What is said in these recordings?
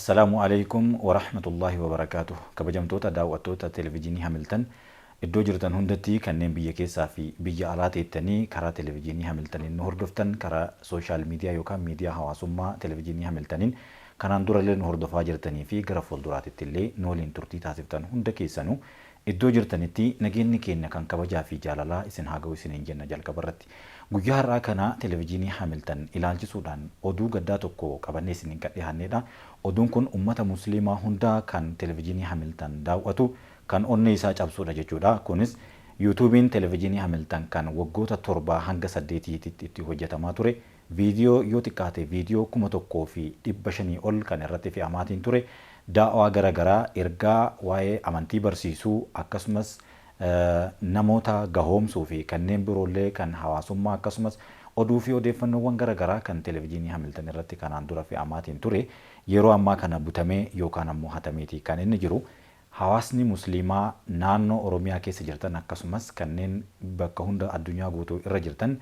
السلام عليكم ورحمة الله وبركاته. كبجمتوتا داوتوتا تلفزيوني هاملتن iddoo jirtan hundatti kanneen biyya keessaa fi biyya alaa ta'ettanii karaa televiziyoonii Hamiltaniin nu hordoftan karaa sooshaal miidiyaa yookaan miidiyaa hawaasummaa televiziyoonii Hamiltaniin kanaan dura illee nu hordofaa jirtanii fi gara fuulduraatti illee nu waliin turtii taasiftan hunda keessanuu iddoo jirtanitti nageenyi keenya kan kabajaa fi jaalalaa isin haa ga'u isiniin jenna jalqabarratti. Guyyaa har'aa kana televiziyoonii Hamiltan ilaalchisuudhaan oduu gaddaa tokko qabannee isiniin dhiyaannedha. Oduun kun uummata musliimaa hundaa kan televiziyoonii Hamiltan daawwatu kan onni isaa cabsuudha jechuudha. Kunis YouTubein televiziyoonii Hamiltan kan waggoota 7 hanga 8 itti hojjetamaa ture. Viidiyoo yoo xiqqaate viidiyoo 1500 ol kan irratti fe'amaatiin ture. Daawaa garaagaraa ergaa waa'ee amantii barsiisuu akkasumas namoota gahoomsuu fi kanneen biroollee kan hawaasummaa akkasumas oduu fi odeeffannoowwan garaagaraa kan televiziyoonii Hamiltan irratti kanaan dura fe'amaatiin ture. Yeroo ammaa kana butamee yookaan ammoo hatameeti kan inni jiru. Hawaasni musliimaa naannoo Oromiyaa keessa jirtan akkasumas kanneen bakka hunda addunyaa guutuu irra jirtan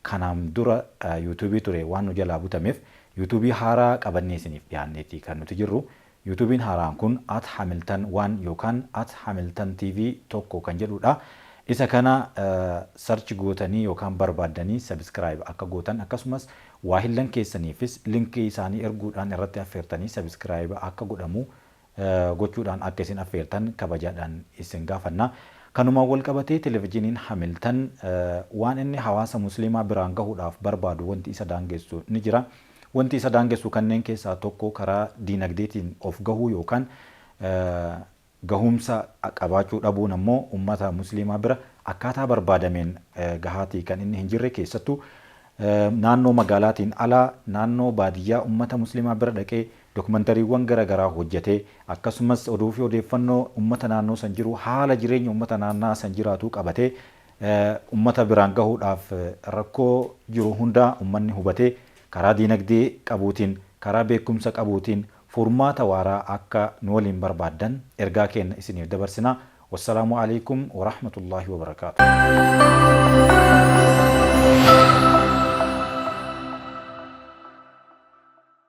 kanaan dura YouTube ture waan nu jalaa butameef YouTube haaraa qabannee isiniif dhiyaanneeti kan nuti jirru. YouTubein haaraan kun @Hamiltan1 yookaan @Hamiltan TV tokko kan jedhudha. Isa kana search gootanii yookaan barbaaddanii subscribe akka gootan akkasumas waahillan keessaniifis linkii isaanii erguudhaan irratti affeertanii subscribe akka godhamu gochuudhaan akka isin affeertan kabajaadhaan isin gaafanna. Kanuma wal qabatee televiziyooniin Hamiltan waan inni hawaasa musliimaa biraan gahuudhaaf barbaadu wanti isa daangessu ni jira. Wanti isa daangessu kanneen keessaa tokko karaa diinagdeetiin of gahuu yookaan gahumsa qabaachuu dhabuun ammoo uummata musliimaa bira akkaataa barbaadameen gahaatii kan inni hin jirre keessattuu naannoo magaalaatiin alaa naannoo baadiyyaa uummata musliimaa bira dhaqee dokumentariiwwan garaagaraa hojjetee akkasumas oduu fi odeeffannoo uummata naannoo san jiru haala jireenya uummata naannaa san jiraatu qabatee uummata biraan gahuudhaaf rakkoo jiru hundaa uummanni hubatee karaa diinagdee qabuutiin karaa beekumsa qabuutiin furmaata waaraa akka nu waliin barbaaddan ergaa keenya isiniif dabarsina. Wassalaamu alaikum wa rahmatullahi wa barakaatuh.